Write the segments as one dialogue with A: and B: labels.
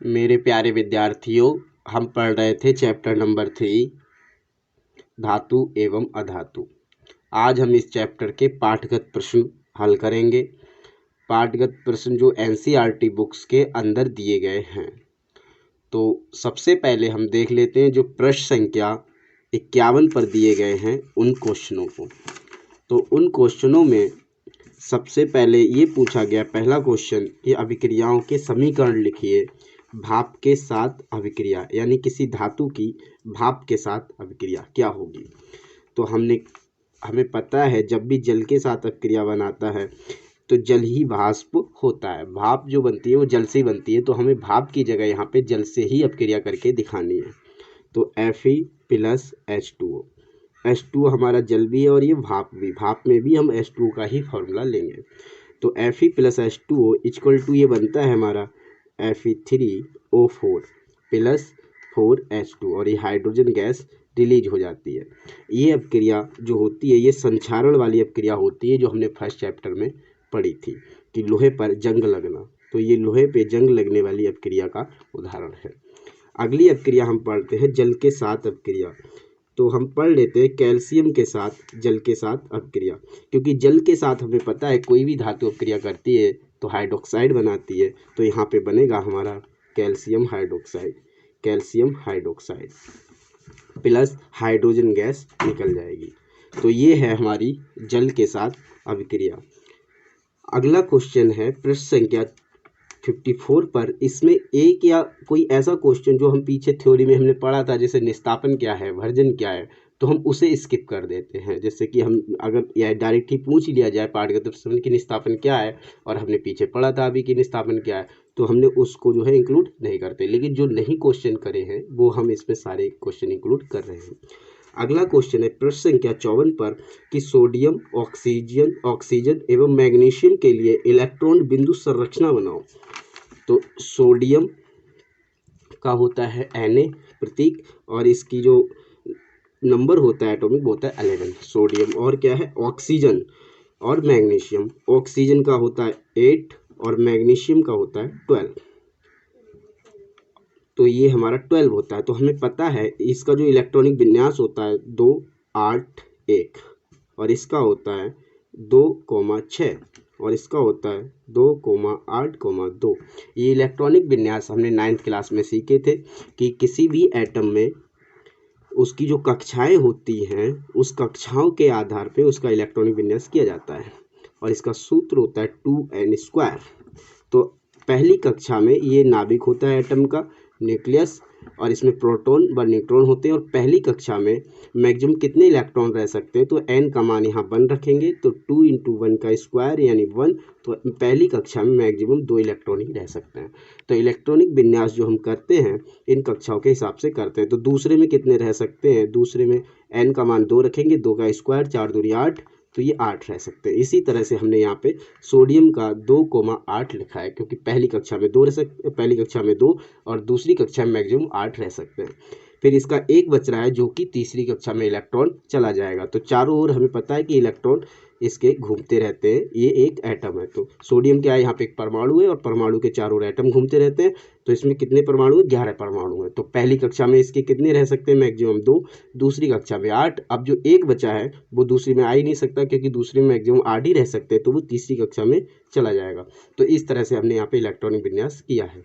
A: मेरे प्यारे विद्यार्थियों, हम पढ़ रहे थे चैप्टर नंबर 3 धातु एवं अधातु। आज हम इस चैप्टर के पाठगत प्रश्न हल करेंगे। पाठगत प्रश्न जो एनसीईआरटी बुक्स के अंदर दिए गए हैं। तो सबसे पहले हम देख लेते हैं जो प्रश्न संख्या 51 पर दिए गए हैं उन क्वेश्चनों को। तो उन क्वेश्चनों में सबसे पहले ये पूछा गया पहला क्वेश्चन कि अभिक्रियाओं के समीकरण लिखिए। भाप के साथ अभिक्रिया यानी किसी धातु की भाप के साथ अभिक्रिया क्या होगी। तो हमें पता है जब भी जल के साथ अभिक्रिया बनाता है तो जल ही भाप होता है। भाप जो बनती है वो जल से ही बनती है, तो हमें भाप की जगह यहाँ पे जल से ही अभिक्रिया करके दिखानी है। तो Fe प्लस H2O, H2O हमारा जल भी है और ये भाप भी। भाप में भी हम H2O का ही फॉर्मूला लेंगे। तो Fe plus H2O equal to ये बनता है हमारा Fe3O4 प्लस 4H2 और ये हाइड्रोजन गैस रिलीज हो जाती है। ये अभिक्रिया जो होती है ये संक्षारण वाली अभिक्रिया होती है जो हमने फर्स्ट चैप्टर में पढ़ी थी कि लोहे पर जंग लगना। तो ये लोहे पे जंग लगने वाली अभिक्रिया का उदाहरण है। अगली अभिक्रिया हम पढ़ते हैं जल के साथ अभिक्रिया। तो हम पढ़ लेते हैं कैल्शियम के साथ जल के साथ अभिक्रिया, क्योंकि जल के साथ हमें पता है कोई भी धातु अभिक्रिया करती है तो हाइड्रोक्साइड बनाती है। तो यहाँ पे बनेगा हमारा calcium hydroxide plus hydrogen gas निकल जाएगी। तो ये है हमारी जल के साथ अभिक्रिया। अगला क्वेश्चन है प्रश्न संख्या 54 पर। इसमें एक या कोई ऐसा क्वेश्चन जो हम पीछे थ्योरी में हमने पढ़ा था, जैसे निस्तापन क्या है, भर्जन क्या है, तो हम उसे स्किप कर देते हैं। जैसे कि हम अगर यह डायरेक्ट ही पूछ लिया जाए पाठगत प्रश्न की निस्तापन क्या है और हमने पीछे पढ़ा था अभी कि निस्तापन क्या है, तो हमने उसको जो है इंक्लूड नहीं करते। लेकिन जो नहीं क्वेश्चन करे हैं वो हम इसमें सारे क्वेश्चन इंक्लूड कर रहे हैं। अगला क्वेश्चन है प्रश्न संख्या 54 पर कि सोडियम ऑक्सीजन एवं मैग्नीशियम के लिए इलेक्ट्रॉन बिंदु संरचना बनाओ। तो सोडियम का होता है Na प्रतीक और इसकी जो नंबर होता है एटॉमिक वो होता है 11 सोडियम। और क्या है ऑक्सीजन और मैग्नीशियम, ऑक्सीजन का होता है 8 और मैग्नीशियम का होता है 12। तो ये हमारा 12 होता है। तो हमें पता है इसका जो इलेक्ट्रॉनिक विन्यास होता है 2 8 1 और इसका होता है 2,6 और इसका होता है 2,8,2। ये इलेक्ट्रॉनिक विन्यास हमने 9th क्लास में सीखे थे कि किसी भी एटम में उसकी जो कक्षाएं होती हैं उस कक्षाओं के आधार पे उसका इलेक्ट्रॉनिक विन्यास किया जाता है और इसका सूत्र होता है 2n²। तो पहली कक्षा में ये नाभिक होता है एटम का, न्यूक्लियस, और इसमें प्रोटॉन व न्यूट्रॉन होते हैं। और पहली कक्षा में मैक्सिमम कितने इलेक्ट्रॉन रह सकते हैं, तो n का मान यहाँ 1 रखेंगे तो 2 × 1 का स्क्वायर यानी 1। तो पहली कक्षा में मैक्सिमम 2 इलेक्ट्रॉन ही रह सकते हैं। तो इलेक्ट्रॉनिक विन्यास जो हम करते हैं इन कक्षाओं के हिसाब से करते हैं। तो दूसरे में कितने रह सकते हैं, दूसरे में n का मान 2 रखेंगे, 2 का स्क्वायर 4 दूनी 8, तो ये 8 रह सकते हैं। इसी तरह से हमने यहाँ पे सोडियम का 2,8 लिखा है, क्योंकि पहली कक्षा में 2 और दूसरी कक्षा में मैक्सिमम 8 रह सकते हैं। फिर इसका एक बच रहा है जो कि तीसरी कक्षा में इलेक्ट्रॉन चला जाएगा। तो चारों ओर हमें पता है कि इलेक्ट्रॉन इसके घूमते रहते हैं। ये एक एटम है। तो सोडियम क्या है, यहाँ पे एक परमाणु है और परमाणु के चारों ओर एटम घूमते रहते हैं। तो इसमें कितने परमाणु है, 11 परमाणु है। तो पहली कक्षा में इसके कितने रह सकते हैं, मैक्सिमम 2, दूसरी कक्षा में 8। अब जो एक बचा है वो दूसरी में आ ही नहीं सकता, क्योंकि दूसरी में मैक्सिमम 8 ही रह सकते हैं, तो वो तीसरी कक्षा में चला जाएगा। तो इस तरह से हमने यहाँ पे इलेक्ट्रॉनिक विन्यास किया है।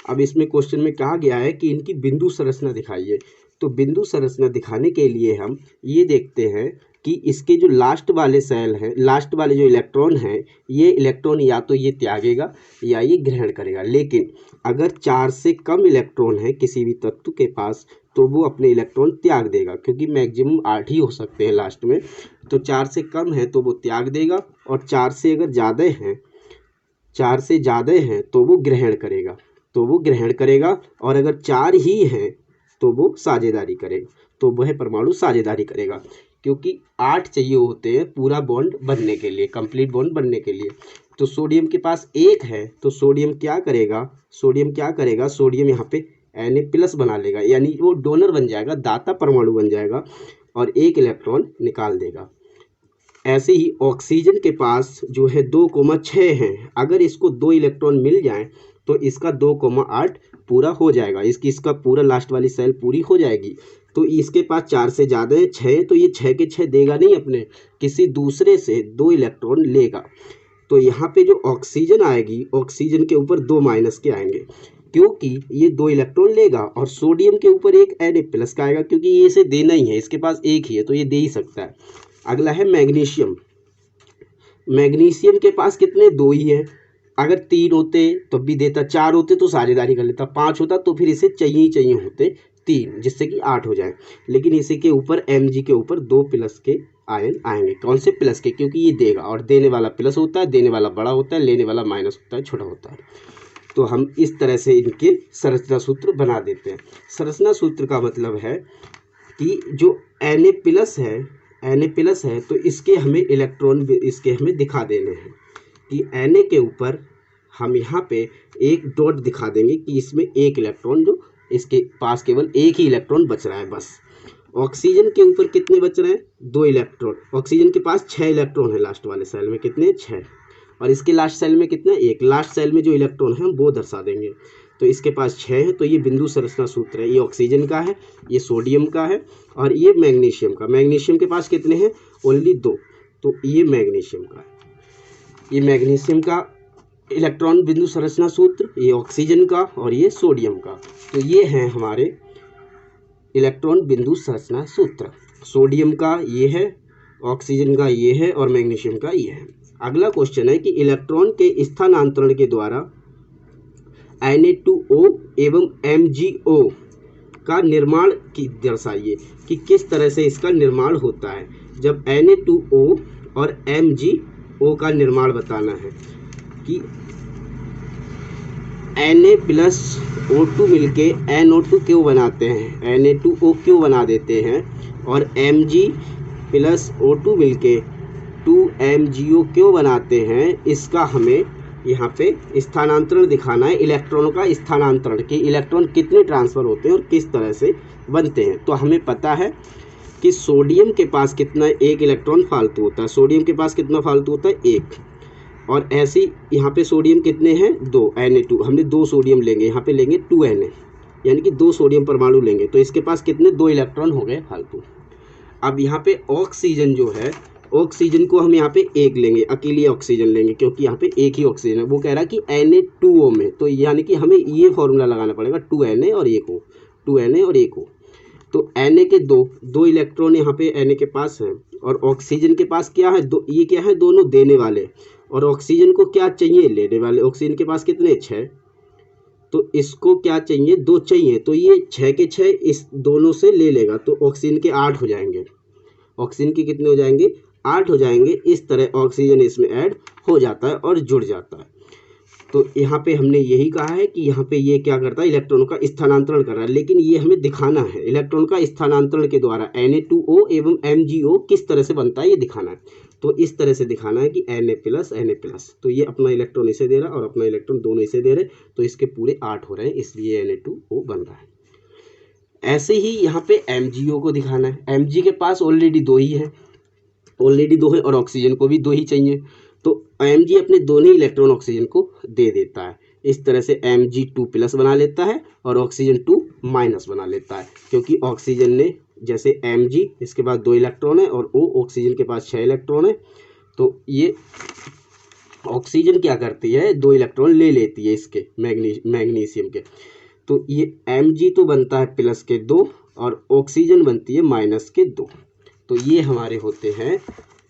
A: अब इसमें क्वेश्चन में कहा गया है कि इनकी बिंदु संरचना दिखाइए। तो बिंदु संरचना दिखाने के लिए हम ये देखते हैं कि इसके जो लास्ट वाले सेल हैं, लास्ट वाले जो इलेक्ट्रॉन हैं, ये इलेक्ट्रॉन या तो ये त्यागेगा या ये ग्रहण करेगा। लेकिन अगर 4 से कम इलेक्ट्रॉन है किसी भी तत्व के पास तो वो अपने इलेक्ट्रॉन त्याग देगा, क्योंकि मैक्सिमम 8 ही हो सकते हैं लास्ट में। तो 4 से कम है तो वो त्याग देगा और 4 से अगर ज़्यादा हैं, 4 से ज़्यादा हैं तो वो ग्रहण करेगा और अगर 4 ही हैं तो वो साझेदारी करेगा। तो वह परमाणु साझेदारी करेगा, क्योंकि 8 चाहिए होते हैं पूरा बॉन्ड बनने के लिए, कंप्लीट बॉन्ड बनने के लिए। तो सोडियम के पास 1 है तो सोडियम क्या करेगा, सोडियम यहाँ पे Na+ बना लेगा, यानी वो डोनर बन जाएगा, दाता परमाणु बन जाएगा और 1 इलेक्ट्रॉन निकाल देगा। ऐसे ही ऑक्सीजन के पास जो है 2,6 हैं। अगर इसको 2 इलेक्ट्रॉन मिल जाएं तो इसका 2,8 पूरा हो जाएगा, इसका पूरा लास्ट वाली सेल पूरी हो जाएगी। तो इसके पास 4 से ज़्यादा है, 6 है, तो ये 6 के 6 देगा नहीं, अपने किसी दूसरे से 2 इलेक्ट्रॉन लेगा। तो यहाँ पे जो ऑक्सीजन आएगी, ऑक्सीजन के ऊपर 2 माइनस के आएंगे क्योंकि ये 2 इलेक्ट्रॉन लेगा, और सोडियम के ऊपर एक Na+ का आएगा क्योंकि ये इसे देना ही है, इसके पास एक ही है तो ये दे ही सकता है। अगला है मैग्नीशियम। मैग्नीशियम के पास कितने, 2 ही है। अगर 3 होते तब भी देता, 4 होते तो साझेदारी कर लेता, 5 होता तो फिर इसे चाहिए होते 3, जिससे कि 8 हो जाए। लेकिन इसी के ऊपर Mg के ऊपर 2 प्लस के आयन आएंगे। कौन से, प्लस के, क्योंकि ये देगा, और देने वाला प्लस होता है, देने वाला बड़ा होता है, लेने वाला माइनस होता है, छोटा होता है। तो हम इस तरह से इनके संरचना सूत्र बना देते हैं। संरचना सूत्र का मतलब है कि जो Na+ है तो इसके हमें इलेक्ट्रॉन, इसके हमें दिखा देने हैं कि Na के ऊपर हम यहाँ पे एक डॉट दिखा देंगे कि इसमें एक इलेक्ट्रॉन, जो इसके पास केवल एक ही इलेक्ट्रॉन बच रहा है बस। ऑक्सीजन के ऊपर कितने बच रहे हैं, 2 इलेक्ट्रॉन। ऑक्सीजन के पास 6 इलेक्ट्रॉन है, लास्ट वाले सेल में कितने, 6, और इसके लास्ट सेल में कितना, 1। लास्ट सेल में जो इलेक्ट्रॉन है हम वो दर्शा देंगे। तो इसके पास 6 है, तो ये बिंदु संरचना सूत्र है। ये ऑक्सीजन का है, ये सोडियम का है, और ये मैग्नीशियम का। मैग्नीशियम के पास कितने हैं, ओनली 2, तो ये मैग्नीशियम का है। ये मैग्नीशियम का इलेक्ट्रॉन बिंदु संरचना सूत्र, ये ऑक्सीजन का, और ये सोडियम का। तो ये हैं हमारे इलेक्ट्रॉन बिंदु संरचना सूत्र। सोडियम का ये है, ऑक्सीजन का ये है, और मैग्नीशियम का ये है। अगला क्वेश्चन है कि इलेक्ट्रॉन के स्थानांतरण के द्वारा Na2O एवं MgO का निर्माण की दर्शाइए कि किस तरह से इसका निर्माण होता है। जब Na2O और MgO का निर्माण बताना है कि Na+O2 मिलके NO2 क्यों बनाते हैं, Na2O क्यों बना देते हैं, और Mg+O2 मिलके 2MgO क्यों बनाते हैं, इसका हमें यहाँ पे स्थानांतरण दिखाना है। इलेक्ट्रॉनों का स्थानांतरण, कि इलेक्ट्रॉन कितने ट्रांसफ़र होते हैं और किस तरह से बनते हैं। तो हमें पता है कि सोडियम के पास कितना, 1 इलेक्ट्रॉन फालतू होता है। सोडियम के पास कितना फालतू होता है, 1। और ऐसे ही यहाँ पे सोडियम कितने हैं, 2, Na2। हमने 2 सोडियम लेंगे, यहाँ पे लेंगे 2Na, यानी कि 2 सोडियम परमाणु लेंगे, तो इसके पास कितने, 2 इलेक्ट्रॉन हो गए फालतू। अब यहाँ पे ऑक्सीजन जो है, ऑक्सीजन को हम यहाँ पे 1 लेंगे, अकेली ऑक्सीजन लेंगे क्योंकि यहाँ पे एक ही ऑक्सीजन है। वो कह रहा है कि Na2O में, तो यानी कि हमें ये फॉर्मूला लगाना पड़ेगा, 2Na और 1O, 2Na और 1O। तो Na के 2 इलेक्ट्रॉन यहाँ पे Na के पास हैं, और ऑक्सीजन के पास क्या है, ये क्या है, दोनों देने वाले, और ऑक्सीजन को क्या चाहिए, लेने वाले। ऑक्सीजन के पास कितने, 6, तो इसको क्या चाहिए, 2 चाहिए, तो ये 6 के 6 इस दोनों से ले लेगा, तो ऑक्सीजन के 8 हो जाएंगे। ऑक्सीजन के कितने हो जाएंगे, 8 हो जाएंगे। इस तरह ऑक्सीजन इसमें ऐड हो जाता है और जुड़ जाता है। तो यहाँ पे हमने यही कहा है कि यहाँ पे ये क्या करता है, इलेक्ट्रॉनों का स्थानांतरण कर रहा है, लेकिन ये हमें दिखाना है इलेक्ट्रॉन का स्थानांतरण के द्वारा Na2O एवं MgO किस तरह से बनता है, ये दिखाना है। तो इस तरह से दिखाना है कि Na+, तो ये अपना इलेक्ट्रॉन इसे दे रहा है और अपना इलेक्ट्रॉन दोनों इसे दे रहे, तो इसके पूरे 8 हो रहे हैं, इसलिए Na2O बन रहा है। ऐसे ही यहाँ पे MgO को दिखाना है। Mg के पास ऑलरेडी 2 ही है, और ऑक्सीजन को भी 2 ही चाहिए, तो Mg अपने दोनों ही इलेक्ट्रॉन ऑक्सीजन को दे देता है। इस तरह से Mg2+ बना लेता है और ऑक्सीजन 2- बना लेता है, क्योंकि ऑक्सीजन ने, जैसे Mg इसके पास 2 इलेक्ट्रॉन है, और O ऑक्सीजन के पास 6 इलेक्ट्रॉन है, तो ये ऑक्सीजन क्या करती है, 2 इलेक्ट्रॉन ले लेती है इसके मैग्नीशियम के। तो ये Mg तो बनता है +2 और ऑक्सीजन बनती है -2। तो ये हमारे होते हैं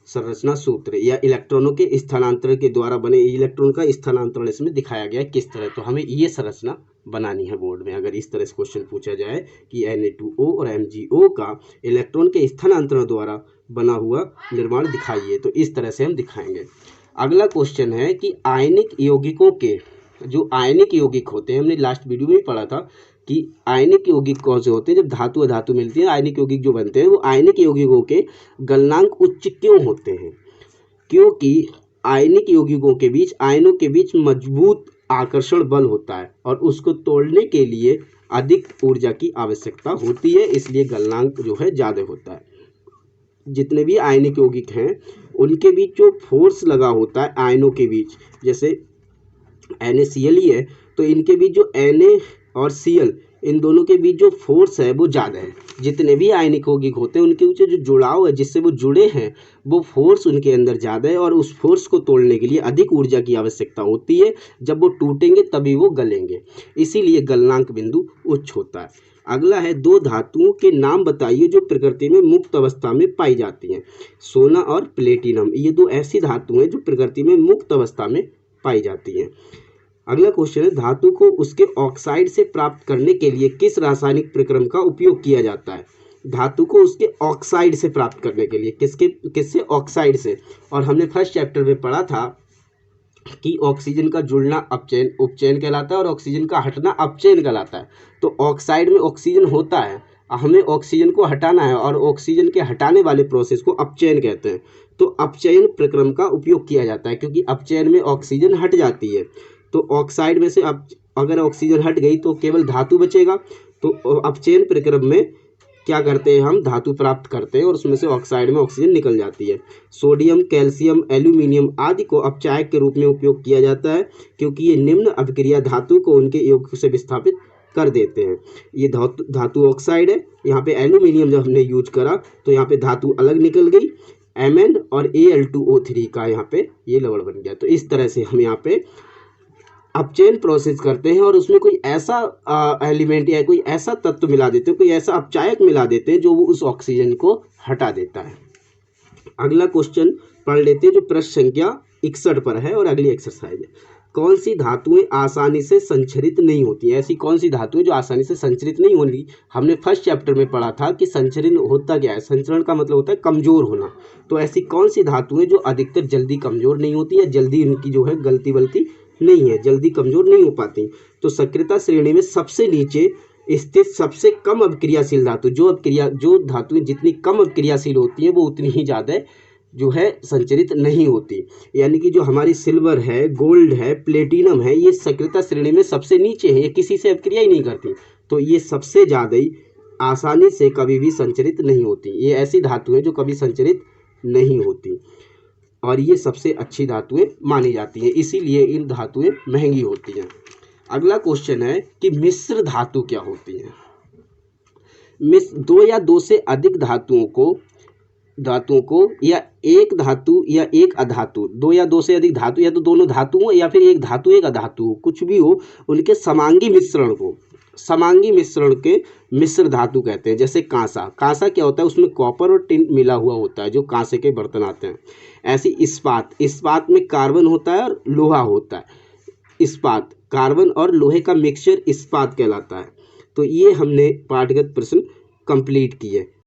A: संरचना सूत्र, या इलेक्ट्रॉनों के स्थानांतरण के द्वारा बने। इलेक्ट्रॉन का स्थानांतरण इसमें दिखाया गया है किस तरह। तो हमें ये संरचना बनानी है बोर्ड में, अगर इस तरह से क्वेश्चन पूछा जाए कि Na2O और MgO का इलेक्ट्रॉन के स्थानांतरण द्वारा बना हुआ निर्माण दिखाइए, तो इस तरह से हम दिखाएंगे। अगला क्वेश्चन है कि आयनिक यौगिकों के, जो आयनिक यौगिक होते हैं, हमने लास्ट वीडियो में पढ़ा था कि आयनिक यौगिक कौन से होते हैं, जब धातु अधातु मिलती है आयनिक यौगिक जो बनते हैं, वो आयनिक यौगिकों के गलनांक उच्च क्यों होते हैं, क्योंकि आयनिक यौगिकों के बीच, आयनों के बीच मजबूत आकर्षण बल होता है और उसको तोड़ने के लिए अधिक ऊर्जा की आवश्यकता होती है, इसलिए गलनांक जो है ज़्यादा होता है। जितने भी आयनिक यौगिक हैं उनके बीच जो फोर्स लगा होता है आयनों के बीच, जैसे NaCl ही है तो इनके बीच जो Na और Cl इन दोनों के बीच जो फोर्स है वो ज़्यादा है। जितने भी आयनिक यौगिक होते हैं उनके बीच जो जुड़ाव है जिससे वो जुड़े हैं वो फोर्स उनके अंदर ज़्यादा है और उस फोर्स को तोड़ने के लिए अधिक ऊर्जा की आवश्यकता होती है। जब वो टूटेंगे तभी वो गलेंगे, इसीलिए गलनांक बिंदु उच्च होता है। अगला है दो धातुओं के नाम बताइए जो प्रकृति में मुक्त अवस्था में पाई जाती हैं। सोना और प्लेटिनम, ये दो ऐसी धातु हैं जो प्रकृति में मुक्त अवस्था में पाई जाती हैं। अगला क्वेश्चन है धातु को उसके ऑक्साइड से प्राप्त करने के लिए किस रासायनिक प्रक्रम का उपयोग किया जाता है। धातु को उसके ऑक्साइड से प्राप्त करने के लिए किससे, ऑक्साइड से। और हमने फर्स्ट चैप्टर में पढ़ा था कि ऑक्सीजन का जुड़ना अपचयन उपचयन कहलाता है और ऑक्सीजन का हटना अपचयन कहलाता है। तो ऑक्साइड में ऑक्सीजन होता है, हमें ऑक्सीजन को हटाना है और ऑक्सीजन के हटाने वाले प्रोसेस को अपचयन कहते हैं। तो अपचयन प्रक्रम का उपयोग किया जाता है क्योंकि अपचयन में ऑक्सीजन हट जाती है। तो ऑक्साइड में से अगर ऑक्सीजन हट गई तो केवल धातु बचेगा। तो अपचयन प्रक्रम में क्या करते हैं, हम धातु प्राप्त करते हैं और उसमें से ऑक्साइड में ऑक्सीजन निकल जाती है। सोडियम, कैल्शियम, एल्यूमिनियम आदि को अपचायक के रूप में उपयोग किया जाता है क्योंकि ये निम्न अभिक्रिया धातु को उनके योग से विस्थापित कर देते हैं। ये धातु ऑक्साइड है। यहाँ पे एल्यूमिनियम जब हमने यूज करा तो यहाँ पे धातु अलग निकल गई, Mn और Al2O3 का यहाँ पे ये लवण बन गया। तो इस तरह से हम यहाँ पे अपचयन प्रोसेस करते हैं और उसमें कोई ऐसा एलिमेंट या कोई ऐसा तत्व मिला देते हैं, कोई ऐसा अपचायक मिला देते हैं जो वो उस ऑक्सीजन को हटा देता है। अगला क्वेश्चन पढ़ लेते हैं जो प्रश्न संख्या 61 पर है और अगली एक्सरसाइज है। कौन सी धातुएं आसानी से संचरित नहीं होती हैं। ऐसी कौन सी धातुएं जो आसानी से संचरित नहीं होंगी। हमने फर्स्ट चैप्टर में पढ़ा था कि संचरण होता क्या है, संचरण का मतलब होता है कमजोर होना। तो ऐसी कौन सी धातुएं जो अधिकतर जल्दी कमजोर नहीं होती है, जल्दी उनकी जो है गलती वलती नहीं है, जल्दी कमजोर नहीं हो पाती। तो सक्रियता श्रेणी में सबसे नीचे स्थित सबसे कम अभिक्रियाशील धातु, जो धातुएं जितनी कम अभिक्रियाशील होती हैं वो उतनी ही ज़्यादा जो है संचरित नहीं होती। यानी कि जो हमारी सिल्वर है, गोल्ड है, प्लेटिनम है, ये सक्रियता श्रेणी में सबसे नीचे है, ये किसी से अभिक्रिया ही नहीं करती। तो ये सबसे ज़्यादा ही आसानी से कभी भी संचरित नहीं होती। ये ऐसी धातुएं जो कभी संचरित नहीं होती और ये सबसे अच्छी धातुएं मानी जाती हैं, इसीलिए इन धातुएं महंगी होती हैं। अगला क्वेश्चन है कि मिश्र धातु क्या होती है। दो या दो से अधिक धातुओं को या एक धातु या एक अधातु, दो या दो से अधिक धातु या तो दोनों धातुओं या फिर एक धातु एक अधातु, कुछ भी हो, उनके समांगी मिश्रण के मिश्र धातु कहते हैं। जैसे कांसा क्या होता है, उसमें कॉपर और टिन मिला हुआ होता है जो कांसे के बर्तन आते हैं। ऐसी इस्पात में कार्बन होता है और लोहा होता है। इस्पात, कार्बन और लोहे का मिक्सचर इस्पात कहलाता है। तो ये हमने पाठगत प्रश्न कंप्लीट किए।